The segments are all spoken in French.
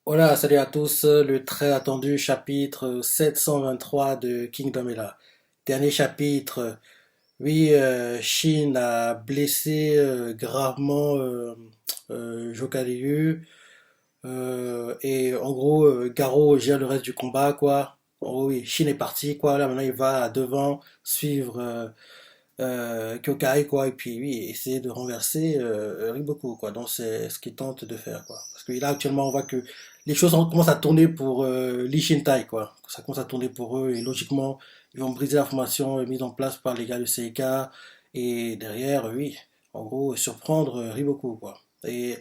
Voilà, salut à tous. Le très attendu chapitre 723 de Kingdom est là. Dernier chapitre. Oui, Shin a blessé gravement Jokalyu. Et en gros, Garo gère le reste du combat, quoi. En gros, oui, Shin est parti, quoi. Là, maintenant, il va devant suivre Kyokai, quoi. Et puis, oui, essayer de renverser Riboku, quoi. Donc, c'est ce qu'il tente de faire, quoi. Parce que là, actuellement, on voit que les choses commencent à tourner pour Lee Shintai, quoi. Ça commence à tourner pour eux. Et logiquement, ils vont briser la formation mise en place par les gars de Seika. Et derrière, oui, en gros, surprendre Riboku, quoi. Et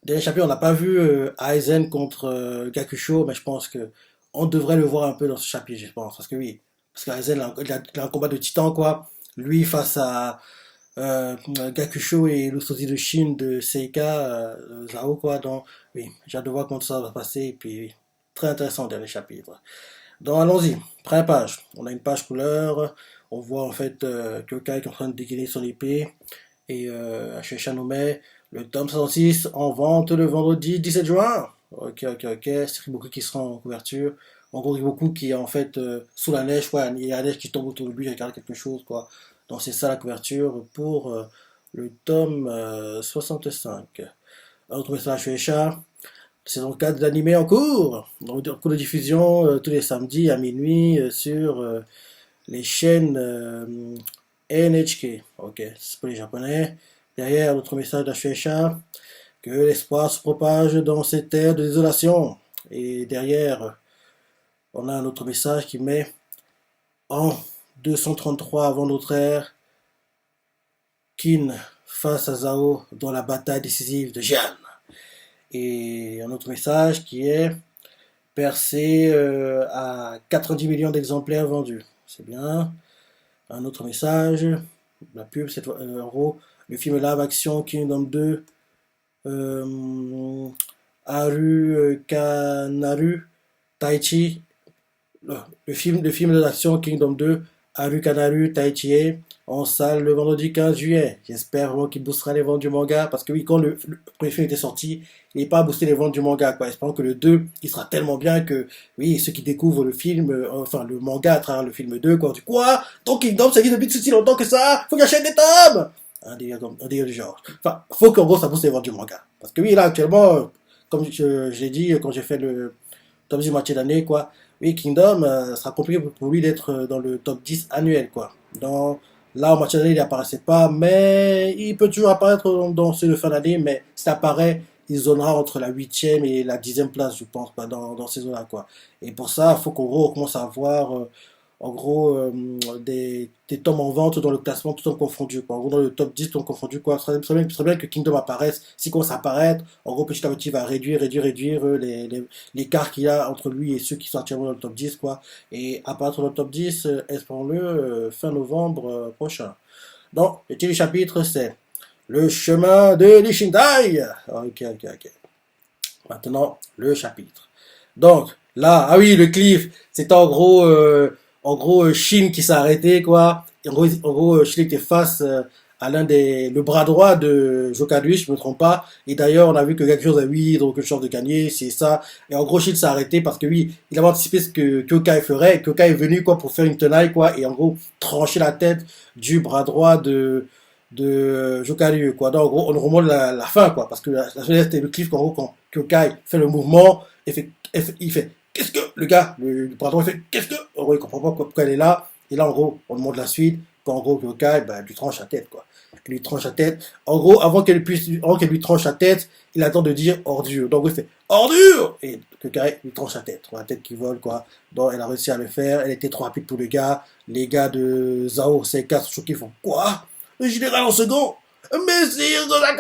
dernier chapitre, on n'a pas vu Aizen contre Gakusho, mais je pense que on devrait le voir un peu dans ce chapitre, je pense. Parce que oui, parce qu'Aizen, il a un combat de titan, quoi. Lui face à Gakusho et le sosie de Shin de Seika, Zao, quoi. Donc, oui, j'ai hâte de voir comment ça va passer. Et puis, oui, très intéressant, dernier chapitre. Donc, allons-y. Première page. On a une page couleur. On voit en fait Kyokai qui est en train de dégainer son épée. Et chez Shanome, le tome 66 en vente le vendredi 17 juin. Ok, ok, ok. C'est Riboku qui sera en couverture. En gros, Riboku qui est en fait sous la neige, quoi. Il y a la neige qui tombe autour de lui, il regarde quelque chose, quoi. Donc c'est ça la couverture pour le tome 65. Un autre message chez Echa. Saison 4 de l'anime en cours. Donc, en cours de diffusion tous les samedis à minuit sur les chaînes NHK. Ok, c'est pour les japonais. Derrière, notre message d'Ashueisha, que l'espoir se propage dans ces terres de désolation. Et derrière, on a un autre message qui met en 233 avant notre ère, Kin face à Zhao dans la bataille décisive de Jian. Et un autre message qui est percé à 90 millions d'exemplaires vendus. C'est bien. Un autre message, la pub, c'est en gros, le film live action Kingdom 2, Haru Kanaru Taichi, le film d'action Kingdom 2, Haru Kanaru Taichi, en salle le vendredi 15 juillet. J'espère vraiment qu'il boostera les ventes du manga, parce que oui, quand le premier film était sorti, il n'est pas boosté les ventes du manga, quoi. Espérons que le 2, il sera tellement bien que, oui, ceux qui découvrent le film, enfin, le manga à travers le film 2, quoi, du quoi? Ton Kingdom, ça existe depuis si longtemps que ça? Faut que j'achète des tomes! Un délire du genre. Enfin, faut qu'en gros, ça booste les ventes du manga. Parce que oui, là, actuellement, comme j'ai dit, quand j'ai fait le tome du moitié d'année, quoi, oui, Kingdom, ça sera compliqué pour lui d'être dans le top 10 annuel, quoi. Là, en moitié d'année, il apparaissait pas, mais il peut toujours apparaître dans ce fin d'année, mais s'il apparaît, il zonera entre la huitième et la 10e place, je pense, pas dans ces eaux-là, quoi. Et pour ça, il faut qu'en gros, on commence à avoir, en gros, des tomes en vente dans le classement, tout en confondu, quoi. En gros, dans le top 10, tout en confondu, quoi. Ce serait bien que Kingdom apparaisse. S'il commence à apparaître, en gros, petit à petit, il va réduire l'écart qu'il y a entre lui et ceux qui sont actuellement dans le top 10, quoi. Et apparaître dans le top 10, espérons-le, fin novembre prochain. Donc, le titre du chapitre, c'est Le chemin de l'Ishindai. Ok, ok, ok. Maintenant, le chapitre. Donc, là, ah oui, le cliff, c'est en gros, Shin qui s'est arrêté, quoi. En gros, Shin était face à le bras droit de Jokadui, je me trompe pas. Et d'ailleurs, on a vu que quelque chose a oui, donc une chance de gagner, c'est ça. Et en gros, Shin s'est arrêté parce que oui, il avait anticipé ce que Kyokai ferait. Et Kyokai est venu, quoi, pour faire une tenaille, quoi. Et en gros, trancher la tête du bras droit de Jokariu, quoi. Donc, en gros, on remonte la fin, quoi. Parce que c'était le cliff, en gros, quand Kyokai fait le mouvement, il fait qu'est-ce que, le gars, le bras droit, il fait qu'est-ce que, en gros, il comprend pas pourquoi elle est là. Et là, en gros, on demande la suite, quand en gros, Kyokai, bah, lui tranche la tête, quoi. Il lui tranche la tête. En gros, avant qu'elle lui tranche la tête, il attend de dire ordure. Donc, il fait ordure! Et Kyokai lui tranche la tête. La tête qui vole, quoi. Donc, elle a réussi à le faire. Elle était trop rapide pour le gars. Les gars de Zao, Seika sont choqués, ils font quoi? Le général en second! Messire de la.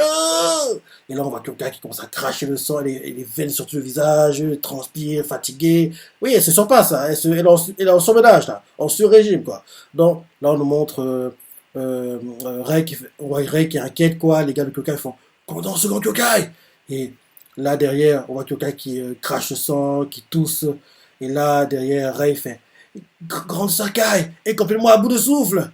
Et là, on voit quelqu'un qui commence à cracher le sang, les veines sur tout le visage, elle transpire, fatiguée. Oui, elle se sent pas ça, elle est en surmenage, là, en sur-régime, quoi. Donc, là, on nous montre Ray on voit Ray qui est inquiète, quoi. Les gars de Kyokai font Commandant second Kyokai! Et là, derrière, on voit Kyokai qui crache le sang, qui tousse. Et là, derrière, Ray fait Grande Sakai, et complètement à bout de souffle!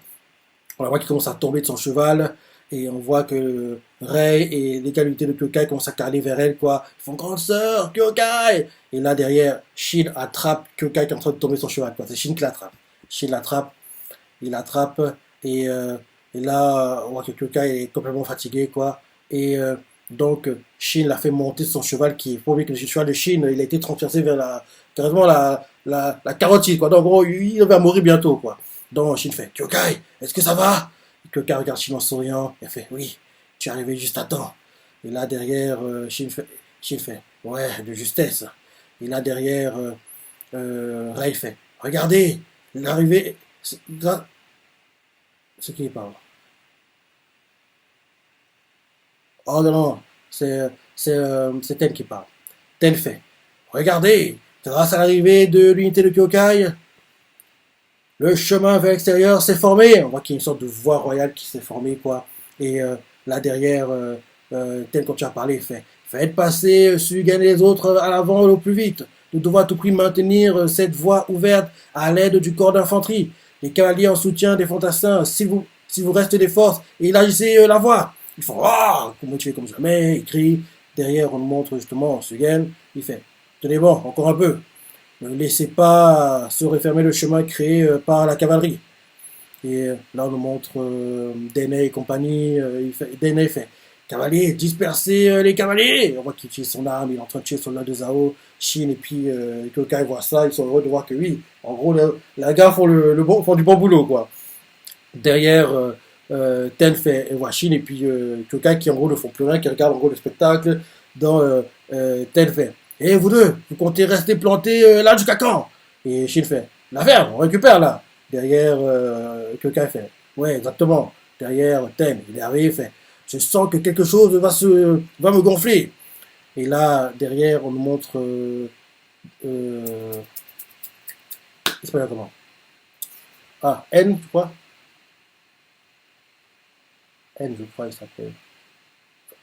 On la voit qui commence à tomber de son cheval. Et on voit que Rei et les gars de Kyokai commencent à carrer vers elle, quoi. Ils font grande sœur, Kyokai! Et là, derrière, Shin attrape Kyokai qui est en train de tomber son cheval, quoi. C'est Shin qui l'attrape. Shin l'attrape, il l'attrape, et, euh, et là, on voit que Kyokai est complètement fatigué, quoi. Et donc, Shin l'a fait monter son cheval, qui est pour lui que le cheval de Shin, il a été transpercé vers carrément la carotide, quoi. Donc, en gros, il va mourir bientôt, quoi. Donc, Shin fait, Kyokai, est-ce que ça va? Kyokai regarde Shin en souriant, et fait, oui, tu es arrivé juste à temps. Et là, derrière, Shin fait, ouais, de justesse. Et là, derrière, Rei fait, regardez, il est arrivé, c'est qui parle? Oh non, non, c'est Ten qui parle. Ten fait, regardez, grâce à l'arrivée de l'unité de Kyokai, le chemin vers l'extérieur s'est formé. On voit qu'il y a une sorte de voie royale qui s'est formée, quoi. Et là derrière, tel qu'on tu as parlé, faites passer Sugan et les autres à l'avant au plus vite. Nous devons à tout prix maintenir cette voie ouverte à l'aide du corps d'infanterie. Les cavaliers en soutien des fantassins, si vous restez des forces, et élargissez la voie. Ils font ah, motivé comme jamais, ils crient. Derrière, on nous montre justement Sugan. Il fait tenez bon, encore un peu. Ne laissez pas se refermer le chemin créé par la cavalerie. Et là, on nous montre Dene et compagnie. Dene fait cavalier, dispersez les cavaliers. On voit qu'il utilise son arme, il est en train de tuer le soldat de Zao. Shin et puis Kyokai voient ça, ils sont heureux de voir que oui, en gros, la gars font, font du bon boulot, quoi. Derrière, Ten fait et voit Shin et puis Kyokai qui en gros ne font plus rien, qui regardent en gros le spectacle. Dans Ten fait et vous deux, vous comptez rester plantés là jusqu'à quand? Et Shin fait la ferme, on récupère là. Derrière, Kyokai fait ouais, exactement. Derrière, Ten, il est arrivé, il fait je sens que quelque chose va me gonfler. Et là, derrière, on nous montre. C'est pas comment. Ah, N, tu crois? N, je crois, il s'appelle.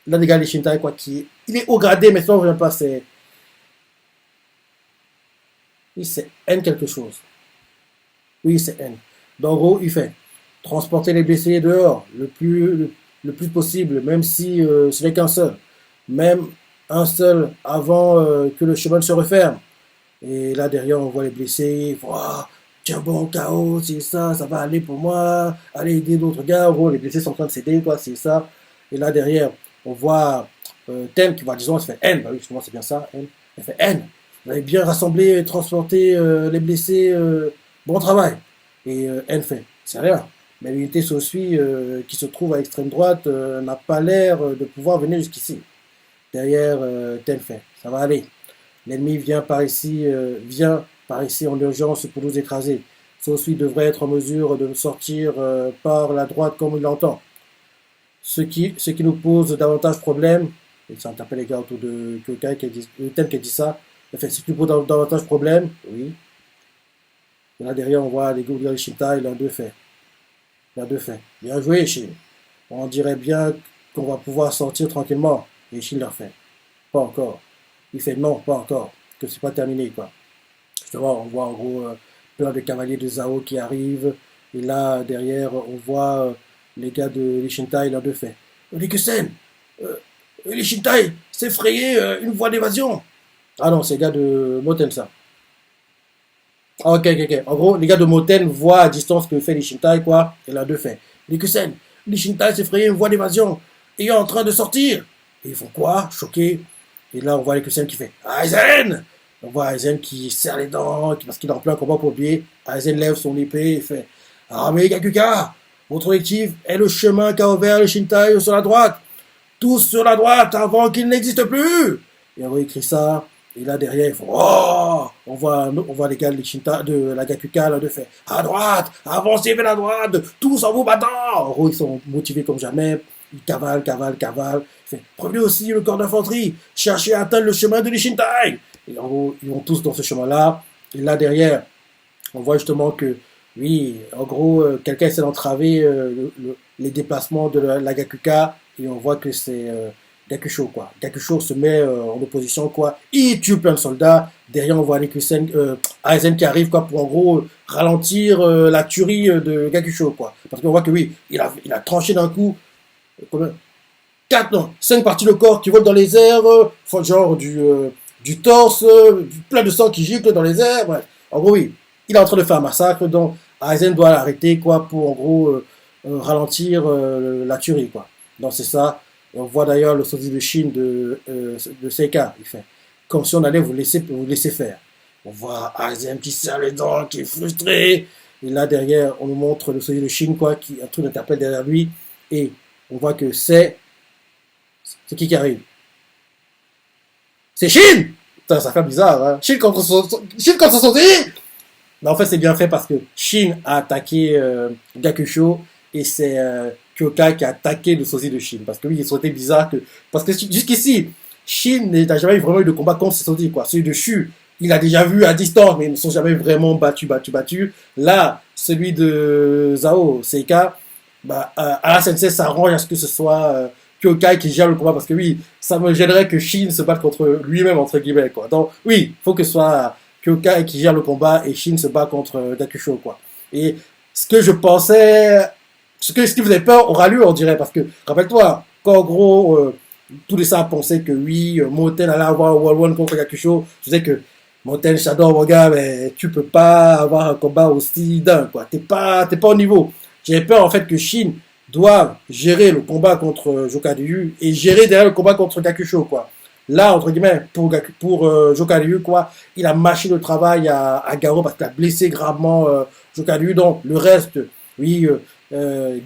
Là, les gars, les Shintai, quoi, il est haut gradé, mais ça, on ne revient pas, c'est. Oui, c'est N quelque chose. Oui, c'est N. Donc, en gros, il fait transporter les blessés dehors le plus possible, même si ce n'est qu'un seul. Même un seul avant que le chemin ne se referme. Et là, derrière, on voit les blessés. Oh, tiens bon, KO, c'est ça va aller pour moi. Allez aider d'autres gars. En gros, les blessés sont en train de s'aider, quoi, c'est ça. Et là, derrière, on voit Ten qui va, disons, elle fait N. Bah oui, justement, c'est bien ça, N. Elle fait N. Vous avez bien rassemblé et transporté les blessés. Bon travail. Et N fait, c'est rien. Mais l'unité Sosui qui se trouve à l'extrême droite n'a pas l'air de pouvoir venir jusqu'ici. Derrière, Ten fait, ça va aller. L'ennemi vient par ici en urgence pour nous écraser. Sosui devrait être en mesure de sortir par la droite comme il l'entend. Ce qui nous pose davantage de problème, et ça interpelle les gars autour de Kyokai Ten qui a dit ça, en fait, ce qui nous pose davantage de problème, oui. Et là derrière, on voit les gars de Shintai, l'un d'eux fait. Bien joué, Shin. On dirait bien qu'on va pouvoir sortir tranquillement. Et Shin leur fait. Pas encore. Il fait non, pas encore. Que c'est pas terminé, quoi. Justement, on voit en gros plein de cavaliers de Zao qui arrivent. Et là, derrière, on voit les gars de Shintai, l'un d'eux fait. Rikusen, les Shintai s'est frayé une voie d'évasion. Ah non, c'est les gars de Moten, ça. Ah, ok. En gros, les gars de Moten voient à distance ce que fait les Shintai, quoi. Et l'un d'eux fait. Rikusen, les Shintai s'est frayé une voie d'évasion. Et est en train de sortir. Et ils font quoi? Choqués. Et là, on voit Rikusen qui fait Aizen. On voit Aizen qui serre les dents, parce qu'il est en plein combat pour oublier. Aizen lève son épée et fait Armée Gakuka, votre objectif est le chemin qu'a ouvert le Shintai sur la droite. Tous sur la droite avant qu'il n'existe plus. Et on écrit ça. Et là derrière, ils font oh, on voit les gars de Shintai, de la Gakuka, là, de fait à droite, avancez vers la droite, tous en vous battant. En gros, ils sont motivés comme jamais. Ils cavalent. Prenez aussi le corps d'infanterie, cherchez à atteindre le chemin de l'Ishintai. Et en gros, ils vont tous dans ce chemin-là. Et là derrière, on voit justement que, oui, en gros, quelqu'un essaie d'entraver les déplacements de la Gakuka. Et on voit que c'est Gakusho, quoi. Gakusho se met en opposition, quoi. Il tue plein de soldats. Derrière, on voit Aizen qui arrive, quoi, pour en gros ralentir la tuerie de Gakusho, quoi. Parce qu'on voit que oui, il a tranché d'un coup combien, 4, non, 5 parties de corps qui volent dans les airs, genre du torse, plein de sang qui gicle dans les airs, bref. En gros, oui, il est en train de faire un massacre, donc Aizen doit l'arrêter, quoi, pour en gros ralentir la tuerie, quoi. Donc c'est ça. Et on voit d'ailleurs le sosie de Shin de Seika, il fait, comme si on allait vous laisser faire. On voit Aizen qui serre les dents, qui est frustré. Et là, derrière, on nous montre le sosie de Shin, quoi, qui a un truc d'interpelle derrière lui. Et on voit que c'est qui arrive? C'est Shin! Putain, ça fait bizarre, hein. Shin contre son sosie! Mais en fait, c'est bien fait parce que Shin a attaqué Gakusho et c'est Kyokai qui a attaqué le sosie de Shin. Parce que oui, il serait bizarre que. Parce que jusqu'ici, Shin n'a jamais vraiment eu de combat contre ses sosies, quoi. Celui de Shu, il a déjà vu à distance, mais ils ne sont jamais vraiment battus. Là, celui de Zao, Seika, bah, à la Sensei s'arrange à ce que ce soit Kyokai qui gère le combat. Parce que oui, ça me gênerait que Shin se batte contre lui-même, entre guillemets, quoi. Donc, oui, il faut que ce soit Kyokai qui gère le combat et Shin se bat contre Gakusho, quoi. Et ce que je pensais, ce qui faisait peur aura lieu, on dirait, parce que, rappelle-toi, quand en gros, tous les ça pensaient que oui, Moten allait avoir un Wall One contre Gakusho, je sais que Moten Shadow, mon gars, mais tu peux pas avoir un combat aussi dingue, quoi. T'es pas au niveau. J'avais peur, en fait, que Shin doive gérer le combat contre Jokadyu et gérer derrière le combat contre Gakusho, quoi. Là, entre guillemets, pour Jokadyu, quoi, il a mâché le travail à Garo parce qu'il a blessé gravement Jokadyu. Donc, le reste, oui,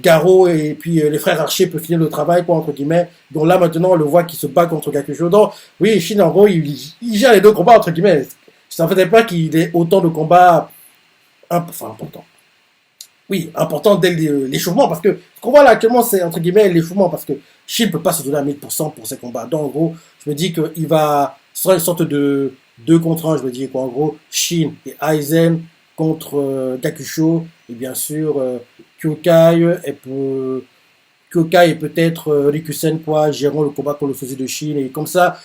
Garo et puis les frères archers peuvent finir le travail, quoi, entre guillemets. Donc là, maintenant, on le voit qu'il se bat contre Gakusho. Donc, oui, Shin, en gros, il gère les deux combats, entre guillemets. Ça ne fait pas qu'il ait autant de combats importants. Oui, important dès l'échauffement, parce que ce qu'on voit là actuellement, c'est entre guillemets l'échauffement, parce que Shin ne peut pas se donner à 1000% pour ses combats. Donc, en gros, je me dis qu'il va. Ce sera une sorte de 2 contre 1, je me dis, quoi. En gros, Shin et Aizen contre Gakusho, et bien sûr, Kyokai et peut-être Rikusen, quoi, géreront le combat pour le fusil de Shin, et comme ça,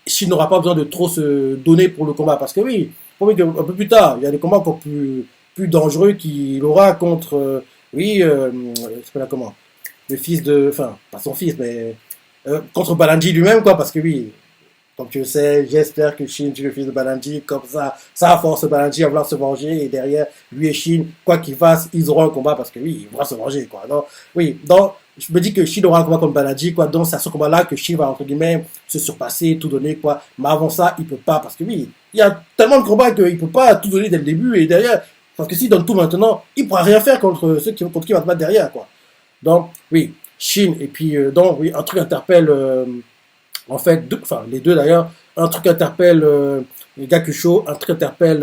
Shin n'aura pas besoin de trop se donner pour le combat, parce que oui, un peu plus tard, il y a des combats encore plus dangereux qu'il aura contre, je sais pas comment, le fils de, enfin, pas son fils, mais contre Balanji lui-même, quoi, parce que oui, comme tu le sais, j'espère que Shin tue le fils de Balanji, comme ça force Balanji à vouloir se venger, et derrière, lui et Shin, quoi qu'ils fassent, ils auront un combat, parce que oui, ils vont se venger, quoi. Donc, oui, donc, je me dis que Shin aura un combat contre Balanji, quoi, donc c'est à ce combat-là que Shin va, entre guillemets, se surpasser, tout donner, quoi. Mais avant ça, il peut pas, parce que oui, il y a tellement de combats qu'il peut pas tout donner dès le début, et derrière, parce que s'il donne tout maintenant, il pourra rien faire contre ceux contre qui va se battre derrière, quoi. Donc, oui, Shin, et puis, donc, oui, un truc interpelle, en fait, les deux d'ailleurs, un truc interpelle Gakusho, un truc interpelle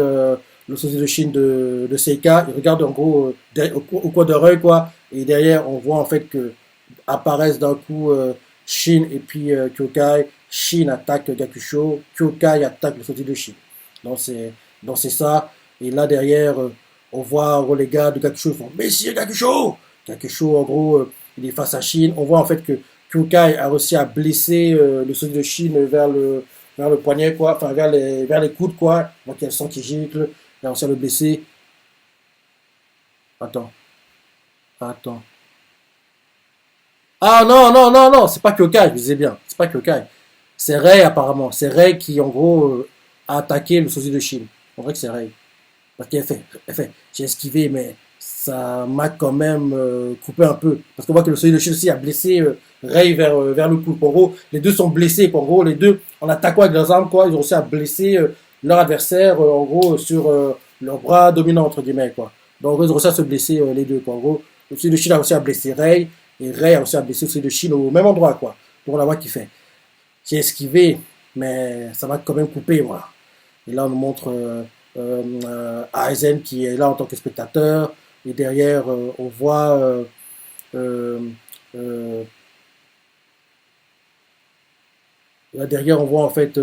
le sosie de Shin de Seika. Ils regardent en gros au coin de l'œil, quoi, et derrière, on voit en fait que apparaissent d'un coup Shin et puis Kyokai. Shin attaque Gakusho, Kyokai attaque le sosie de Shin. Donc c'est ça. Et là derrière, on voit en gros, les gars de Gakusho, ils font Messieurs Gakusho! Gakusho, en gros, il est face à Shin. On voit en fait que Kyokai a réussi à blesser le sosie de Shin vers le poignet, quoi, enfin vers les coudes, quoi. Donc il y a le sang qui gicle, il a réussi à le blesser. Attends. Ah non, c'est pas Kyokai, je disais bien, c'est pas Kyokai. C'est Rei apparemment, c'est Rei qui en gros a attaqué le sosie de Shin. On dirait que c'est Rei. Parce qu'elle fait, j'ai esquivé, mais ça m'a quand même coupé un peu. Parce qu'on voit que le soleil de Chine aussi a blessé Rey vers le cou. En gros, les deux sont blessés. En gros, les deux, en attaquant avec leurs armes, quoi, ils ont réussi à blesser leur adversaire, en gros, sur leur bras dominant, entre guillemets, quoi. Donc, ils ont réussi à se blesser les deux, quoi. En gros, le soleil de Chine a réussi à blesser Rey, et Rey a réussi à blesser le soleil de Chine au même endroit, quoi. Donc, on la voit qui fait. J'ai esquivé, mais ça m'a quand même coupé, voilà. Et là, on nous montre Aizen qui est là en tant que spectateur. Et derrière, on voit euh, euh, là derrière, on voit en fait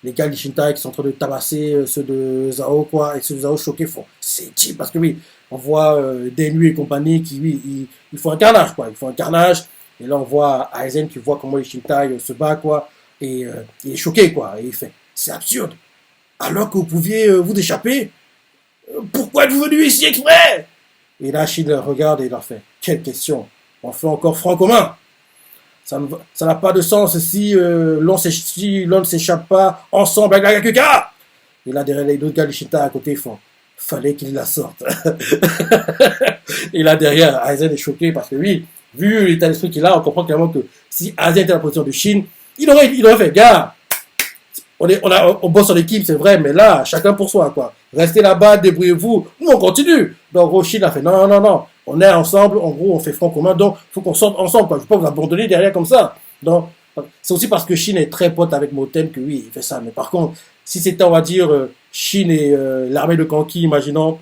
les gars d'Ishintai qui sont en train de tabasser ceux de Zao, quoi, et ceux de Zao choqués font c'est cheap parce que oui, on voit Denyu et compagnie qui, oui, ils font un carnage, quoi, ils font un carnage. Et là, on voit Aizen qui voit comment Ishintai se bat, quoi, et il est choqué, quoi, et il fait c'est absurde. Alors que vous pouviez vous échapper, pourquoi êtes-vous venu ici exprès? Et là, Shin regarde et il leur fait quelle question? On fait encore franc commun. Ça n'a pas de sens si l'on ne s'échappe pas ensemble avec la Gakuka. Et là, derrière les deux gars, les Shinta à côté, ils font fallait qu'il la sorte. Et là, derrière, Aizen est choqué parce que oui, vu l'état d'esprit qu'il a, on comprend clairement que si Aizen était dans la position de Shin, il aurait fait, gars, on bosse en équipe, c'est vrai, mais là, chacun pour soi, quoi. Restez là-bas, débrouillez-vous. Nous, on continue. Donc, gros, Shin a fait, non, non, non. On est ensemble, en gros, on fait front commun, donc, il faut qu'on sorte ensemble, quoi. Je ne peux pas vous abandonner derrière comme ça. Donc, c'est aussi parce que Shin est très pote avec Moten que oui, il fait ça. Mais par contre, si c'était, on va dire, Shin et l'armée de Kanki, imaginons,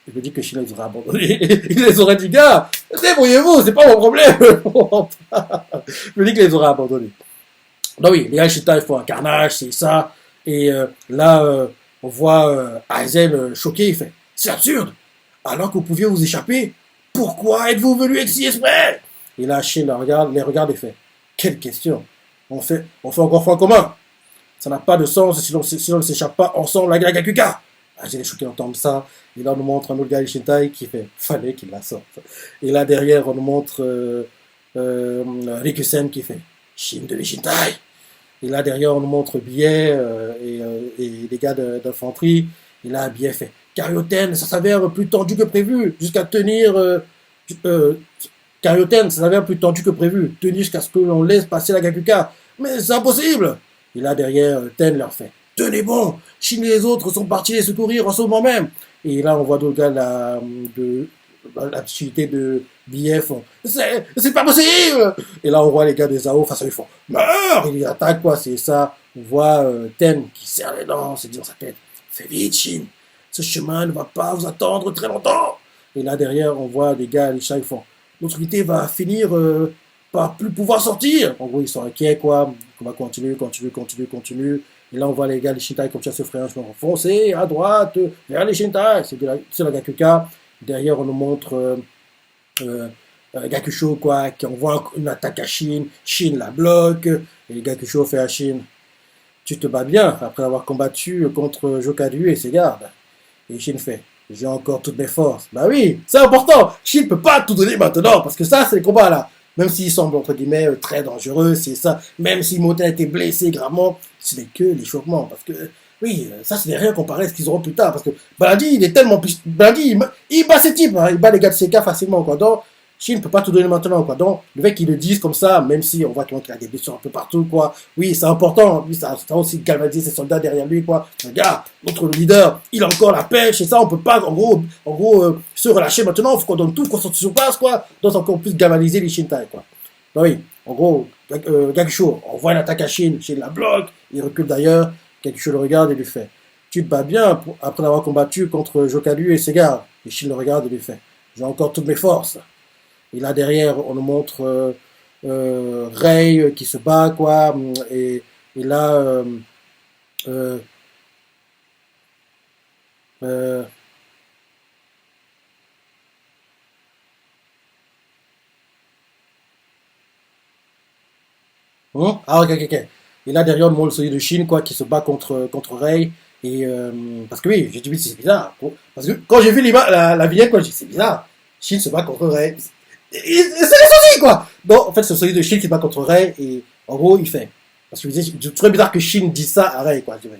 je me dis que Shin les aurait abandonnés. Il les aurait dit, gars, débrouillez-vous, c'est pas mon problème. Je me dis qu'il les aurait abandonnés. Donc oui, les Yashita, ils font un carnage, c'est ça. Et là, on voit Aizen choqué, il fait, c'est absurde. Alors que vous pouviez vous échapper, pourquoi êtes-vous venu être si exprès? Et là, Shin les regarde et fait, quelle question. On fait encore front commun. Ça n'a pas de sens si on ne s'échappe pas ensemble avec la Gakuka. Aizen est choqué d'entendre ça. Et là, on nous montre un autre gars, Shintai, qui fait, fallait qu'il la sorte. Et là, derrière, on nous montre Rikusen qui fait, Shin de Shintai. Et là, derrière, on nous montre Billet et les gars d'infanterie. Et là, Billet fait Carioten, ça s'avère plus tendu que prévu, jusqu'à tenir. Carioten, ça s'avère plus tendu que prévu, tenir jusqu'à ce que l'on laisse passer la Gakuka. Mais c'est impossible. Et là, derrière, Ten leur fait tenez bon, Shin et les autres sont partis les secourir en ce moment même. Et là, on voit d'autres gars de l'activité de Billet font c'est pas possible. Et là on voit les gars des AO face à eux font meurs, ils attaquent quoi, c'est ça. On voit Ten qui serre les dents, se dit dans sa tête fais vite Shin, ce chemin ne va pas vous attendre très longtemps. Et là derrière on voit des gars, les chats ils font notre unité va finir par plus pouvoir sortir. En gros ils sont inquiets quoi, on va continuer. Et là on voit les gars les Shintai comme ça se frayer, foncez à droite vers les Shintai, c'est la Gakuka. Derrière on nous montre Gakusho quoi, qui envoie une attaque à Shin, Shin la bloque, et Gakusho fait à Shin tu te bats bien après avoir combattu contre Jokadu et ses gardes. Et Shin fait j'ai encore toutes mes forces. Bah oui, c'est important, Shin peut pas tout donner maintenant, parce que ça c'est le combat là. Même s'il semble entre guillemets très dangereux, c'est ça, même si Moten a été blessé gravement, ce n'est que l'échauffement, parce que oui, ça ce n'est rien comparé à ce qu'ils auront plus tard, parce que Baladi il est tellement plus... Baladi il bat ses types, hein, il bat les gars de CK facilement quoi, donc Shin ne peut pas tout donner maintenant quoi, donc le fait qu'ils le disent comme ça, même si on voit qu'il a des blessures un peu partout quoi, oui c'est important, oui, ça a aussi galvanisé ses soldats derrière lui quoi, regarde, notre leader, il a encore la pêche et ça on peut pas en gros se relâcher maintenant, il faut qu'on donne tout, qu'on sorte sur place quoi, donc encore plus galvaniser les Shintai quoi. Donc oui, en gros, Gakusho envoie une attaque à Shin, Shin la bloque, il recule d'ailleurs, Gakusho le regarde et lui fait tu te bats bien après avoir combattu contre Jokadu et ses gardes. Et Shin le regarde et lui fait j'ai encore toutes mes forces. Et là derrière on nous montre Rei qui se bat quoi, et là ah ok. Et là derrière on montre celui de Shin quoi qui se bat contre Rei. Et parce que oui, j'ai dit oui c'est bizarre. Parce que quand j'ai vu la vignette quoi, j'ai dit c'est bizarre. Shin se bat contre Rei. C'est les soucis quoi. Donc en fait c'est celui de Shin qui se bat contre Rei et en gros il fait. Parce que je trouvais bizarre que Shin dise ça à Rei quoi. Je dis,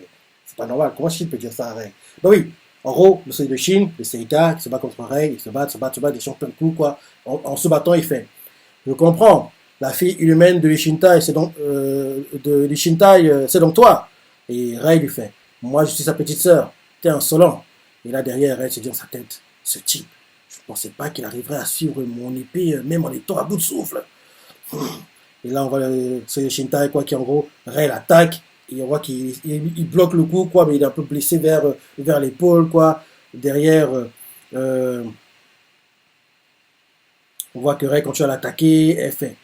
c'est pas normal, comment Shin peut dire ça à Rei? Donc oui, en gros, le celui de Shin, le Seika qui se bat contre Rei, il se bat, des champions de coups quoi. En se battant il fait. Je comprends. La fille humaine de Ishintai, c'est donc c'est donc toi. Et Rei lui fait, moi je suis sa petite sœur, t'es insolent. Et là derrière, Rei se dit dans sa tête, ce type, je ne pensais pas qu'il arriverait à suivre mon épée même en étant à bout de souffle. Et là on voit c'est Ishintai quoi qui en gros, Rei l'attaque et on voit qu'il bloque le coup quoi, mais il est un peu blessé vers l'épaule quoi. Derrière, on voit que Rei continue à l'attaquer, elle fait.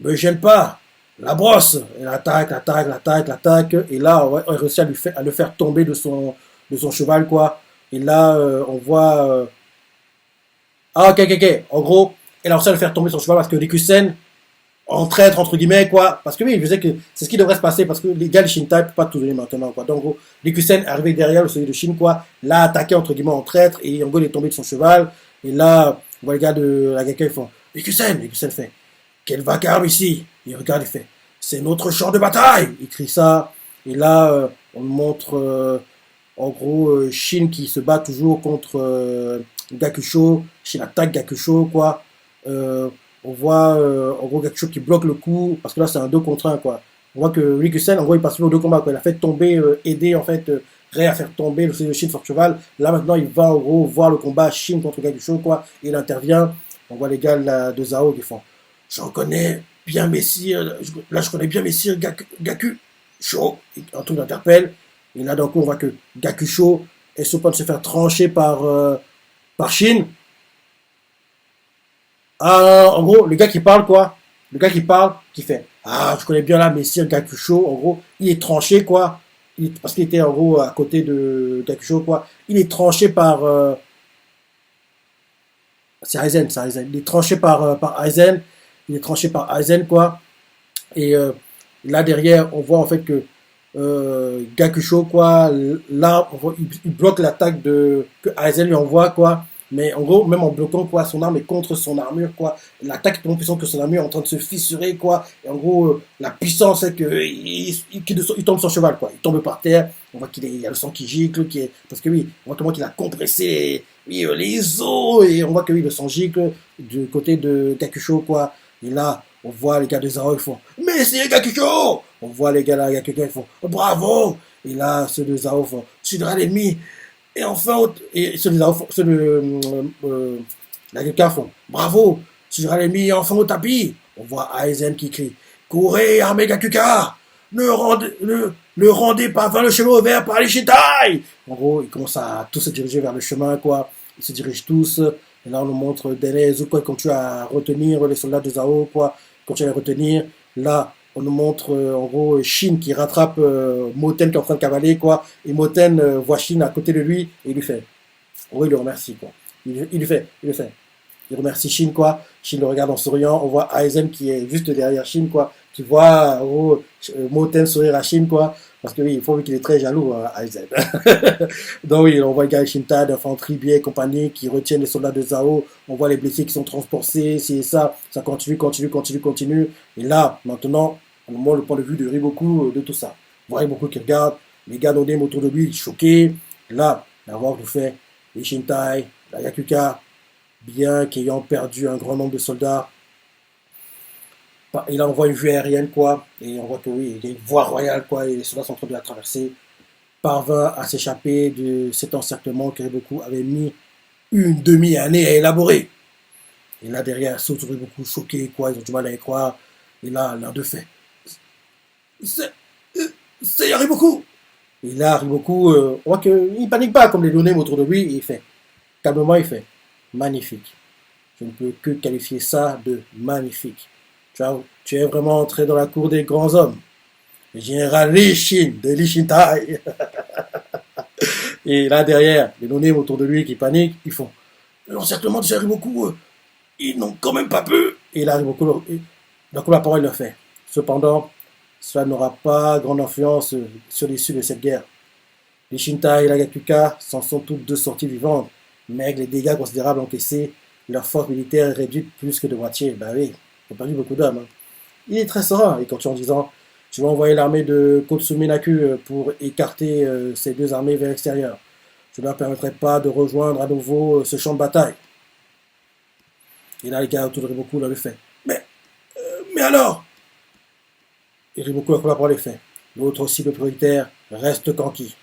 Me gêne pas, la brosse, elle attaque, et là, on réussit à le faire tomber de son cheval, quoi. Et là, on voit... Ah, ok, en gros, elle a réussi à le faire tomber de son cheval parce que Rikusen, en traître, entre guillemets, quoi. Parce que oui, je sais que c'est ce qui devrait se passer, parce que les gars de Shintai ne peuvent pas tout donner maintenant, quoi. Donc, en gros, Rikusen est arrivé derrière celui de Shin, quoi, l'a attaqué, entre guillemets, en traître, et en gros, il est tombé de son cheval. Et là, on voit les gars de la Gakkai, ils font Rikusen fait. quel vacarme ici. Il regarde, il fait, c'est notre champ de bataille. Il crie ça. Et là, on montre, en gros, Shin qui se bat toujours contre Gakusho. Shin attaque Gakusho, quoi. On voit, en gros, Gakusho qui bloque le coup, parce que là, c'est un 2 contre 1, quoi. On voit que Rikusen, en gros, il passe au 2 combats, quoi. Il a fait tomber, aider, en fait, Rei à faire tomber le Shin sur cheval. Là, maintenant, il va, en gros, voir le combat Shin contre Gakusho, quoi. Il intervient. On voit les gars là, de Zao qui font, j'en connais bien Messire, là, je connais bien Messire Gakusho. Un truc l'interpelle. Et là, d'un coup, on voit que Gakusho est sur le point de se faire trancher par Shin. Ah, en gros, le gars qui parle, quoi. Le gars qui parle, qui fait, ah, je connais bien là Messire Gakusho. En gros, il est tranché, quoi. Parce qu'il était, en gros, à côté de Gakusho, quoi. Il est tranché par... c'est Aizen, c'est Aizen. Il est tranché par Aizen. Il est tranché par Aizen, quoi. Et là, derrière, on voit, en fait, que Gakusho, quoi, là, il bloque l'attaque que Aizen lui envoie, quoi. Mais en gros, même en bloquant, quoi, son arme est contre son armure, quoi. L'attaque est tellement puissante que son armure est en train de se fissurer, quoi. Et en gros, la puissance, c'est qu'il tombe sur cheval, quoi. Il tombe par terre. On voit qu'il y a le sang qui gicle, parce que oui, on voit comment il a compressé les os. Et on voit que oui, le sang gicle du côté de Gakusho, quoi. Et là, on voit les gars de Zaro, ils font, mais c'est Gakusho! On voit les gars là, Gakusho, ils font, bravo! Et là, ceux de Zaro font, tu seras l'ennemi. Et enfin, et ceux de Zaro, ceux de la Gakuka font, bravo! Tu seras l'ennemi, enfin au tapis. On voit Aizen qui crie, courez, armée Gakuka! Ne rendez pas vers le chemin ouvert par les Shitai! En gros, ils commencent à tous se diriger vers le chemin, quoi. Ils se dirigent tous. Et là, on nous montre Denez, quoi, quand tu as retenir les soldats de Zao, quoi. Quand tu vas les retenir, là, on nous montre, en gros, Shin qui rattrape Moten qui est en train de cavaler, quoi. Et Moten voit Shin à côté de lui et il lui fait. Oui, il le remercie, quoi. Il lui fait, il lui fait. Il remercie Shin, quoi. Shin le regarde en souriant. On voit Aizen qui est juste derrière Shin, quoi. Qui voit Moten sourire à Shin, quoi. Parce que oui, il faut qu'il est très jaloux, Aizen. Donc oui, on voit le gars Shinta d'infanterie, biais et compagnie qui retiennent les soldats de Zao. On voit les blessés qui sont transportés, c'est ça. Ça continue, continue, continue, continue. Et là, maintenant, on montre le point de vue de Riboku de tout ça. On voit Riboku qui regarde. Les gars d'Odem autour de lui, choqués. Là, d'avoir tout fait. Les Shintai, la Yakuka, bien qu'ayant perdu un grand nombre de soldats. Et là, on voit une vue aérienne, quoi. Et on voit que oui, il y a une voie royale, quoi. Et les soldats sont en train de la traverser. Parvint à s'échapper de cet encerclement que Riboku avait mis une demi-année à élaborer. Et là, derrière, ceux sont beaucoup choqués, quoi. Ils ont du mal à y croire. Et là, l'un d'eux fait. C'est Riboku! Et là, Riboku, on voit qu'il ne panique pas comme les données autour de lui. Et il fait. Calmement, il fait. Magnifique. Je ne peux que qualifier ça de magnifique. Tu es vraiment entré dans la cour des grands hommes. Le général Li Shin de Li Shintai. Et là derrière, les données autour de lui qui paniquent, ils font l'encerclement de Riboku, ils n'ont quand même pas pu. Et là, Riboku, d'un coup, la parole leur fait. Cependant, cela n'aura pas grande influence sur l'issue de cette guerre. Les Shintai et la Gakuka s'en sont toutes deux sorties vivantes, mais avec les dégâts considérables encaissés, leur force militaire est réduite plus que de moitié. Ben oui, ils ont perdu beaucoup d'hommes. Hein. Il est très serein, et continue en disant, je vais envoyer l'armée de Kotsuminaku pour écarter ces deux armées vers l'extérieur. Je ne leur permettrai pas de rejoindre à nouveau ce champ de bataille. Et là, les gars autour de Riboku le fait. Mais alors? Et Riboku a la parole et fait. L'autre cible prioritaire reste Kanki.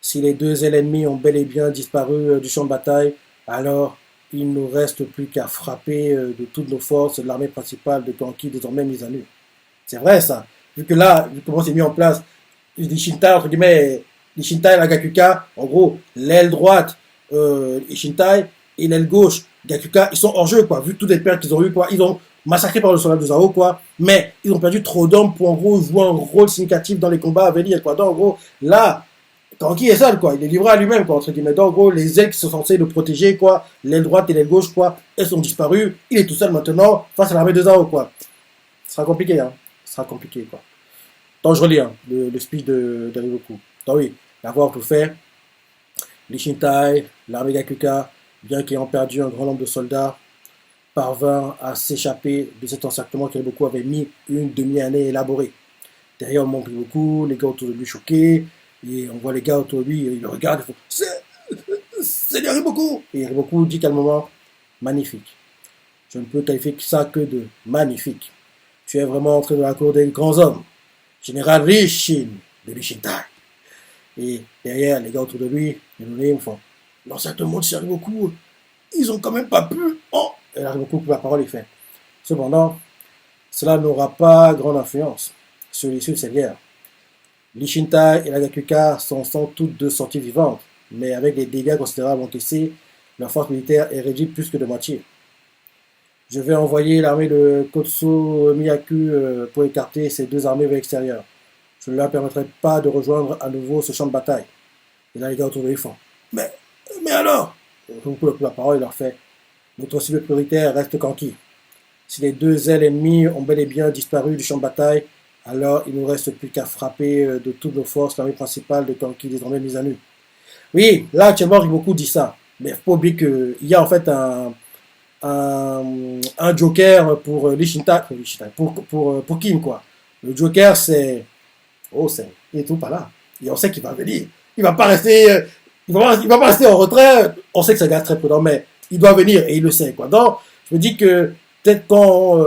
Si les deux ailes ennemies ont bel et bien disparu du champ de bataille, alors il ne nous reste plus qu'à frapper de toutes nos forces l'armée principale de Kanki désormais mise à nu. C'est vrai ça. Vu que là, vu comment c'est mis en place, les Shintai, entre guillemets, les Shintai et la Gakuka, en gros, l'aile droite, les Shintai, et l'aile gauche, Gakuka, ils sont hors jeu, quoi. Vu toutes les pertes qu'ils ont eues, quoi. Ils ont massacré par le soldat de Zao, quoi. Mais ils ont perdu trop d'hommes pour, en gros, jouer un rôle significatif dans les combats à venir, quoi. Donc, en gros, là, Kanki est seul, quoi. Il est livré à lui-même, quoi, entre guillemets. Donc, en gros, les ailes qui sont censées le protéger, quoi, l'aile droite et l'aile gauche, quoi, elles sont disparues. Il est tout seul maintenant face à l'armée de Zao, quoi. Ce sera compliqué, hein. Ce sera compliqué, quoi. Donc, je relis hein, le speech de Riboku. Donc, oui, d'avoir tout fait, les Shintai, l'armée Gakuka, bien qu'ayant perdu un grand nombre de soldats, parvint à s'échapper de cet encerclement que beaucoup avaient mis une demi-année à élaborer. Derrière, on montre beaucoup, les gars autour de lui choqués, et on voit les gars autour de lui, ils le regardent, ils font c'est Riboku. Et Riboku dit calmement magnifique. Je ne peux qualifier ça que de magnifique. Tu es vraiment entré dans la cour des grands hommes. Général Rishin de Rishintai. Et derrière, les gars autour de lui, les nommés font l'encerclement de Riboku, ils ont quand même pas pu. Oh. Et là, Riboku coupe la parole et fait. Cependant, cela n'aura pas grande influence sur l'issue de cette guerre. L'Ishintai et la Gakuka sont sans toutes deux sorties vivantes, mais avec des dégâts considérables encaissés, leur force militaire est réduite plus que de moitié. Je vais envoyer l'armée de Kotsu Miyaku pour écarter ces deux armées vers l'extérieur. Je ne leur permettrai pas de rejoindre à nouveau ce champ de bataille. Et là, les gars autour de lui font mais alors Riboku la parole et leur fait notre cible prioritaire reste Kanki. Si les deux ailes ennemies ont bel et bien disparu du champ de bataille, alors il ne nous reste plus qu'à frapper de toutes nos forces l'armée principale de Kanki désormais mise à nu. Oui, là actuellement Riboku dit ça, mais il faut pas oublier qu'il y a en fait un joker pour l'Ishintai, pour Kim quoi. Le joker c'est il est tout pas là. Et on sait qu'il va venir. Il va pas rester, il va pas rester en retrait. On sait que c'est un gars très prudent, mais il doit venir et il le sait quoi. Donc je me dis que peut-être quand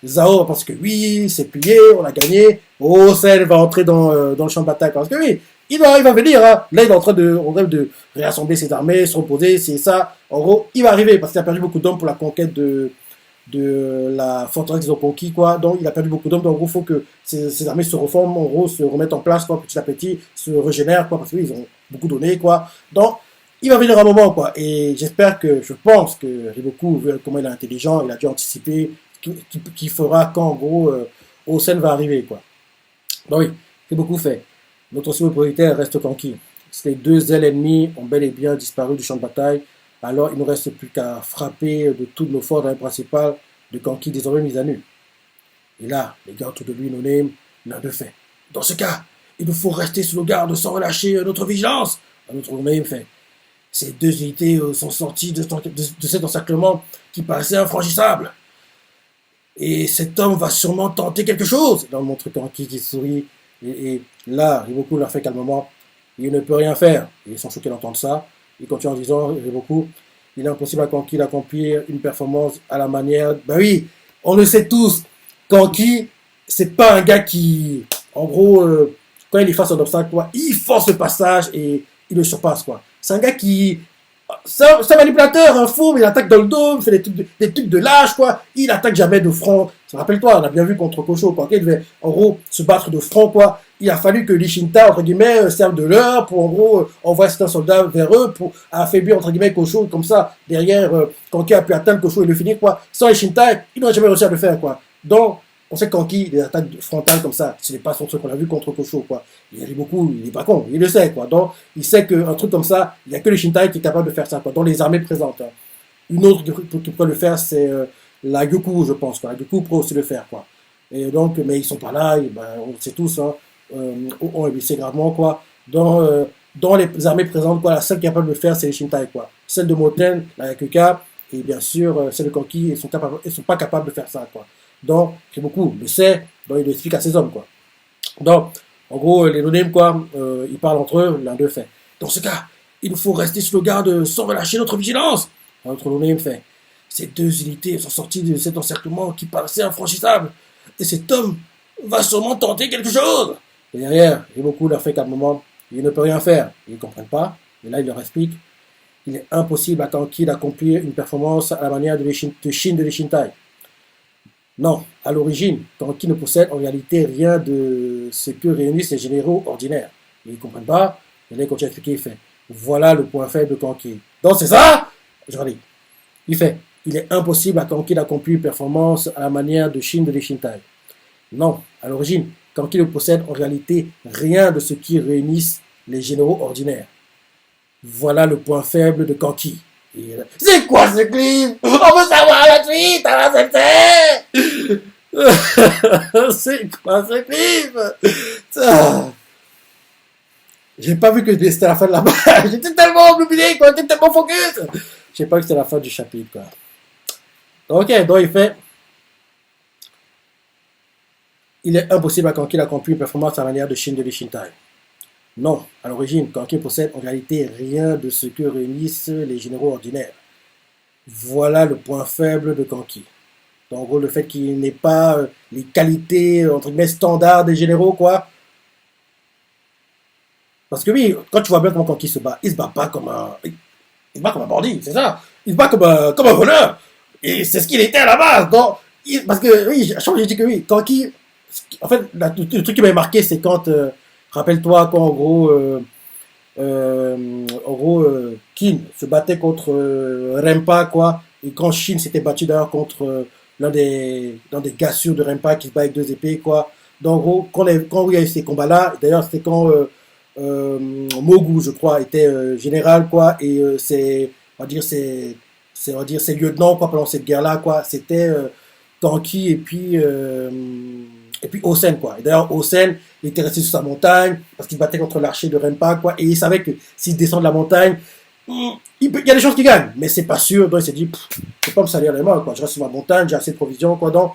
Zao pense que oui, c'est plié, on a gagné, Osen va entrer dans le champ de bataille parce que oui, il va venir. Hein. Là, il est en train de réassembler ses armées, se reposer, c'est ça. En gros, il va arriver parce qu'il a perdu beaucoup d'hommes pour la conquête de la forteresse qu'ils ont conquis, quoi. Donc, il a perdu beaucoup d'hommes. Donc, en gros, il faut que ces armées se reforment, en gros, se remettent en place, quoi, petit à petit, se régénèrent, quoi, parce qu'ils ont beaucoup donné, quoi. Donc, il va venir un moment, quoi. Et je pense que Riboku, vu comment il est intelligent, il a dû anticiper qui fera quand, en gros, Osen va arriver, quoi. Donc, oui, Riboku fait. Notre cible prioritaire reste Kanki. Si les deux ailes ennemies ont bel et bien disparu du champ de bataille, alors il ne reste plus qu'à frapper de toutes nos forces dans principales de Kanki désormais mise à nu. Et là, les gars autour de lui, non-name, l'un de fait. Dans ce cas, il nous faut rester sous nos gardes sans relâcher notre vigilance. Un autre non-name fait. Ces deux unités sont sorties de cet encerclement qui paraissait infranchissable. Et cet homme va sûrement tenter quelque chose. Là, on montre Kanki qui sourit. Et là, Riboku leur fait calmement. Il ne peut rien faire. Et ils sont choqués d'entendre ça. Il continue en disant, Riboku, il est impossible à Kanki d'accomplir une performance à la manière... Ben oui, on le sait tous. Kanki, c'est pas un gars qui... En gros, quand il est face à un obstacle, quoi, il force le passage et il le surpasse, quoi. C'est un gars qui... C'est un manipulateur, un fou, mais il attaque dans le dos, il fait des trucs de lâche, quoi. Il attaque jamais de front. Rappelle-toi, on a bien vu contre Kosho, quoi. Il devait, en gros, se battre de front, quoi. Il a fallu que l'Ishinta, entre guillemets, serve de leurre pour, en gros, envoyer certains soldats vers eux pour affaiblir, entre guillemets, Kosho, comme ça, derrière, Kanki a pu atteindre Kosho et le finir, quoi. Sans l'Ishinta, il n'aurait jamais réussi à le faire, quoi. Donc, on sait que Kanki, des attaques frontales comme ça, ce n'est pas son truc qu'on a vu contre Kosho, quoi. Il rit beaucoup, il est pas con, il le sait, quoi. Donc, il sait qu'un truc comme ça, il n'y a que le Shintai qui est capable de faire ça, quoi. Dans les armées présentes. Hein. Une autre qui peut le faire, c'est la Gyoku, je pense, quoi. La Gyoku peut aussi le faire, quoi. Et donc, mais ils sont pas là, et ben, on le sait tous, hein. On est blessé gravement, quoi. Dans les armées présentes, quoi, la seule capable de le faire, c'est les Shintai, quoi. Celle de Moten, la Yakuka, et bien sûr, celle de Kanki, ils sont pas capables de faire ça, quoi. Donc, Riboku le sait, donc il l'explique à ses hommes, quoi. Donc, en gros, les no-names, quoi, ils parlent entre eux, l'un d'eux fait. Dans ce cas, il nous faut rester sur le garde sans relâcher notre vigilance. Un autre no-name fait. Ces deux unités sont sorties de cet encerclement qui paraissait infranchissable. Et cet homme va sûrement tenter quelque chose. Et derrière, Riboku leur fait calmement. Il ne peut rien faire. Ils ne comprennent pas. Et là, il leur explique. Il est impossible à Kanki d'accomplir une performance à la manière de Shin de l'Ishintai. Non, à l'origine, Kanki ne possède en réalité rien de ce que réunissent les généraux ordinaires. Ils ne comprennent pas, et là il continue à expliquer, il fait, voilà le point faible de Kanki. Donc c'est ça. Je redis. Il fait, il est impossible à Kanki d'accomplir une performance à la manière de Shin de l'Ishintai. Non, à l'origine, Kanki ne possède en réalité rien de ce qui réunissent les généraux ordinaires. Voilà le point faible de Kanki. C'est quoi ce clip? On veut savoir la suite, alors c'est quoi ce clip? J'ai pas vu que c'était la fin de la page. J'étais tellement obnubilé, quoi. J'étais tellement focus. J'ai pas vu que c'était la fin du chapitre, quoi. Ok, donc il est impossible à Kanki d'accomplir une performance à la manière de Shin de Shintai. Non, à l'origine, Kanki possède en réalité rien de ce que réunissent les généraux ordinaires. Voilà le point faible de Kanki. En gros, le fait qu'il n'ait pas les qualités, entre guillemets, standards des généraux, quoi. Parce que oui, quand tu vois bien comment Kanki se bat, il se bat pas comme un. Il se bat comme un bandit, c'est ça. Il se bat comme un voleur. Et c'est ce qu'il était à la base. Donc, parce que oui, à chaque fois je dis que oui, Kanki. En fait, le truc qui m'a marqué, c'est quand. Rappelle-toi, quand en gros, Kin se battait contre Rempa, quoi. Et quand Shin s'était battu d'ailleurs contre l'un des gars sûrs de Rempa qui se bat avec deux épées, quoi. Donc, en gros, quand il y a eu ces combats-là, d'ailleurs, c'était quand Mogu, je crois, était général, quoi. Et on va dire, on va dire, ses lieutenants, quoi, pendant cette guerre-là, quoi. C'était Kanki et puis Osen, quoi. Et d'ailleurs, Osen, il était resté sur sa montagne parce qu'il battait contre l'archer de Rempa, quoi. Et il savait que s'il descend de la montagne, il y a des chances qu'il gagne, mais c'est pas sûr. Donc il s'est dit, je peux pas me salir les mains, quoi. Je reste sur ma montagne, j'ai assez de provisions, quoi. Donc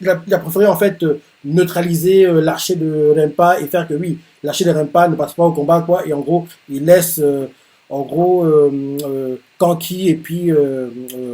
il a préféré en fait neutraliser l'archer de Rempa et faire que oui, l'archer de Rempa ne passe pas au combat, quoi. Et en gros, il laisse Kanki et puis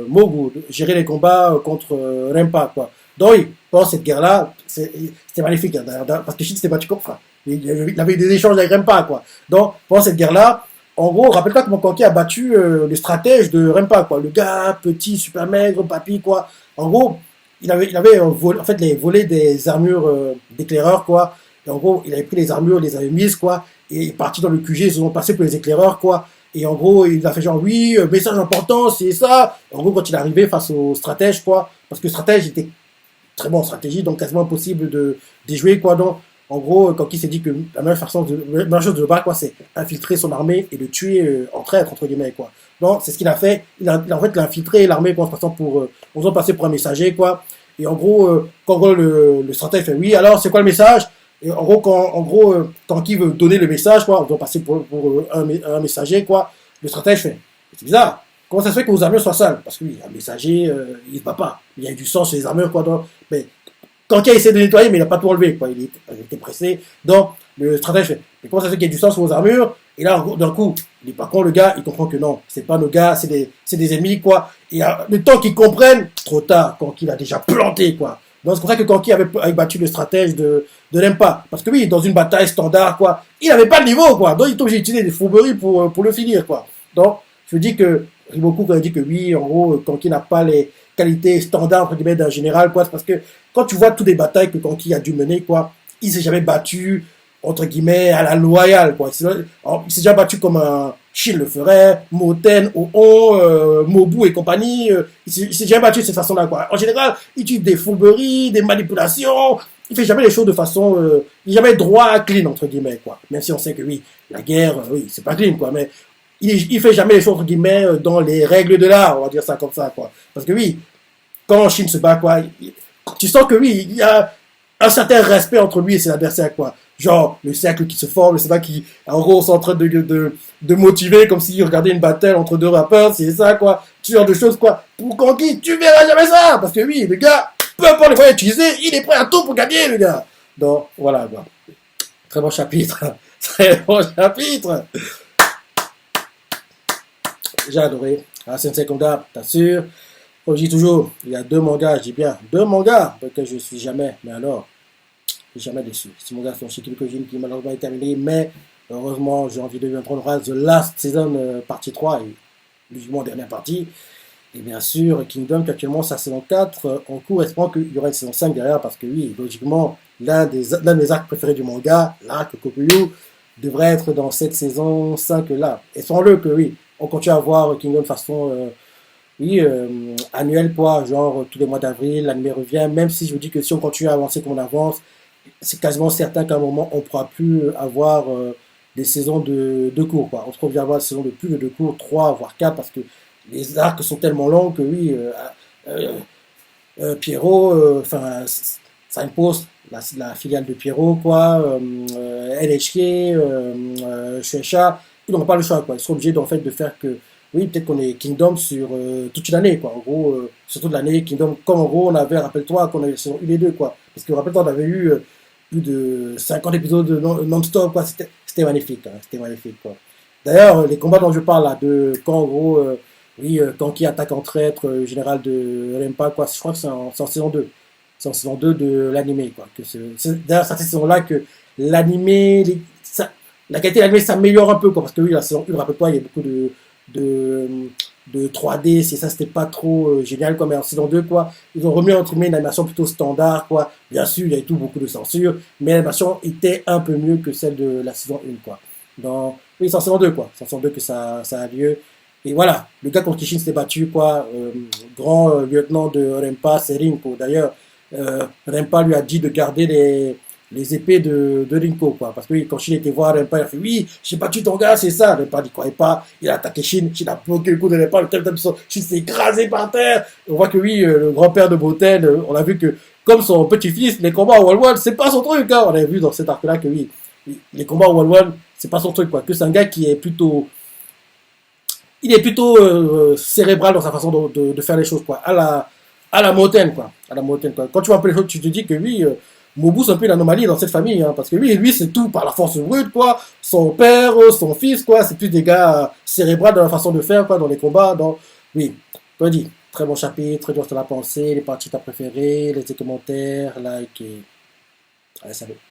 Mogu gérer les combats contre Rempa, quoi. Donc oui, pendant cette guerre-là, c'était magnifique, hein, parce que Shin s'était battu contre. Il avait des échanges avec Rempa, quoi. Donc pendant cette guerre-là, en gros, rappelle-toi comment Kanki a battu le stratège de Rempa, quoi. Le gars, petit, super maigre, papy, quoi. En gros, il avait en fait, les volé des armures d'éclaireurs, quoi. Et en gros, il avait pris les armures, les avait mises, quoi. Et il est parti dans le QG, ils se sont passés pour les éclaireurs, quoi. Et en gros, il a fait genre, oui, message important, c'est ça. En gros, quand il est arrivé face au stratège, quoi, parce que le stratège était très bon en stratégie, donc quasiment impossible de jouer, quoi. Donc, en gros, quand il s'est dit que la meilleure chose de le battre, quoi, c'est infiltrer son armée et le tuer en traître, entre guillemets, quoi. Donc, c'est ce qu'il a fait. En fait, il a infiltré l'armée en passant en faisant passer pour un messager, quoi. Et en gros, quand le stratège fait oui, alors c'est quoi le message? Et en gros, quand il veut donner le message, quoi, on doit passer pour un messager, quoi. Le stratège fait, c'est bizarre. Comment ça se fait que vos armures soient sales? Parce que oui, un messager, il ne se bat pas. Il y a du sang sur les armures, quoi. Donc, mais quand il a essayé de nettoyer, mais il n'a pas tout enlevé, quoi. Il était pressé. Donc, le stratège fait, mais comment ça se fait qu'il y a du sang sur vos armures? Et là, d'un coup, il n'est pas con, le gars, il comprend que non, c'est pas nos gars, c'est des ennemis, quoi. Et le temps qu'ils comprennent, trop tard, Kanki l'a déjà planté, quoi. Donc, c'est pour ça que Kanki avait battu le stratège de l'Empa. Parce que oui, dans une bataille standard, quoi, il n'avait pas de niveau, quoi. Donc, il est obligé d'utiliser des fourberies pour le finir, quoi. Donc, je dis que Riboku, quand il dit que oui, en gros, Kanki n'a pas les qualités standards, entre guillemets, d'un général, quoi, c'est parce que quand tu vois toutes les batailles que Kanki a dû mener, quoi, il s'est jamais battu, entre guillemets, à la loyale, quoi. Il s'est déjà battu comme un Shin le ferait, Moten, Oo, Mobu et compagnie. Il s'est jamais battu de cette façon-là, quoi. En général, il utilise des fourberies, des manipulations. Il fait jamais les choses de façon, il n'est jamais droit à clean, entre guillemets, quoi. Même si on sait que oui, la guerre, oui, c'est pas clean, quoi. Mais il fait jamais les choses, entre guillemets, dans les règles de l'art, on va dire ça comme ça, quoi. Parce que oui, quand Shin se bat, quoi, tu sens que oui, il y a un certain respect entre lui et ses adversaires, quoi. Genre, le cercle qui se forme, c'est ça qui, en gros, sont en train de motiver, comme s'ils regardaient une bataille entre deux rappeurs, c'est ça, quoi. Ce genre de choses, quoi. Pour Kanki, tu verras jamais ça! Parce que oui, le gars, peu importe les moyens utilisés, il est prêt à tout pour gagner, le gars. Donc, voilà, quoi. Très bon chapitre. Très bon chapitre. J'ai adoré. Ah, Sensei Konda, t'assures. Comme je dis toujours, il y a deux mangas, je dis bien, deux mangas, que je suis jamais, mais alors, jamais déçu. Ces mangas sont chez Kojin qui malheureusement est terminé, mais heureusement, j'ai envie de lui prendre The Last Season partie 3 et logiquement dernière partie. Et bien sûr, Kingdom, qui actuellement sa saison 4 en cours, espérant qu'il y aura une saison 5 derrière, parce que oui, logiquement, l'un des arcs préférés du manga, l'arc Kokuyu, devrait être dans cette saison 5 là. Espérons-le que oui, on continue à voir Kingdom de façon oui, annuelle, quoi, genre tous les mois d'avril, l'anime revient, même si je vous dis que si on continue à avancer comme on avance, c'est quasiment certain qu'à un moment, on ne pourra plus avoir des saisons de cours, quoi. On se retrouve à avoir des saisons de plus de 2 cours, 3 voire 4 parce que les arcs sont tellement longs que oui, Pierrot, enfin, Signpost, la filiale de Pierrot, quoi, NHK, Shueisha, ils n'auront pas le choix, quoi. Ils seront obligés, en fait, de faire que, oui, peut-être qu'on est Kingdom sur toute une année, quoi. En gros, surtout de l'année Kingdom, comme en gros, on avait, rappelle-toi, qu'on avait saison 1 et 2, quoi. Parce que rappelle-toi, on avait eu plus de 50 épisodes de non-stop, quoi. C'était magnifique, hein, c'était magnifique, quoi. D'ailleurs, les combats dont je parle, là, de quand, en gros, oui, Kanki attaque en traître, général de Rempa, quoi, je crois que c'est en saison 2. C'est en saison 2 de l'animé, quoi. D'ailleurs, c'est à cette saison-là que l'animé, la qualité de l'animé s'améliore un peu, quoi, parce que oui, la saison 1, rappelle-toi, il y a beaucoup de, de 3D, c'est ça, c'était pas trop génial, quoi, mais en saison 2, quoi, ils ont remis entre guillemets une animation plutôt standard, quoi. Bien sûr, il y a eu tout beaucoup de censure, mais l'animation était un peu mieux que celle de la saison 1, quoi. Oui, c'est en saison 2, quoi. C'est en saison 2 que ça a lieu. Et voilà, le gars contre Kishin s'est battu, quoi. Grand lieutenant de Rempa, c'est Rinko. D'ailleurs, Rempa lui a dit de garder les épées de Rinko, quoi. Parce que oui, quand Shin était voir Rempa, il a fait oui, j'ai battu ton gars, c'est ça. Rempa n'y croyait pas. Il a attaqué Shin. Shin a bloqué le coup de Rempa. Shin s'est écrasé par terre. On voit que oui, le grand-père de Boten, on a vu que comme son petit-fils, les combats au Wall c'est pas son truc, hein. On a vu dans cet arc-là que oui, les combats au Wall c'est pas son truc, quoi. Que c'est un gars qui est plutôt il est plutôt cérébral dans sa façon de faire les choses, quoi. À la Moten, quoi. À la Moten, quoi. Quand tu vois un peu les choses, tu te dis que oui, Mobu, c'est un peu une anomalie dans cette famille, hein, parce que lui, c'est tout par la force brute, quoi. Son père, son fils, quoi. C'est plus des gars cérébrales dans la façon de faire, quoi, dans les combats. Oui, comme dit, très bon chapitre, très dur de la pensée, les parties que t'as préférées, les commentaires, like et. Allez, salut.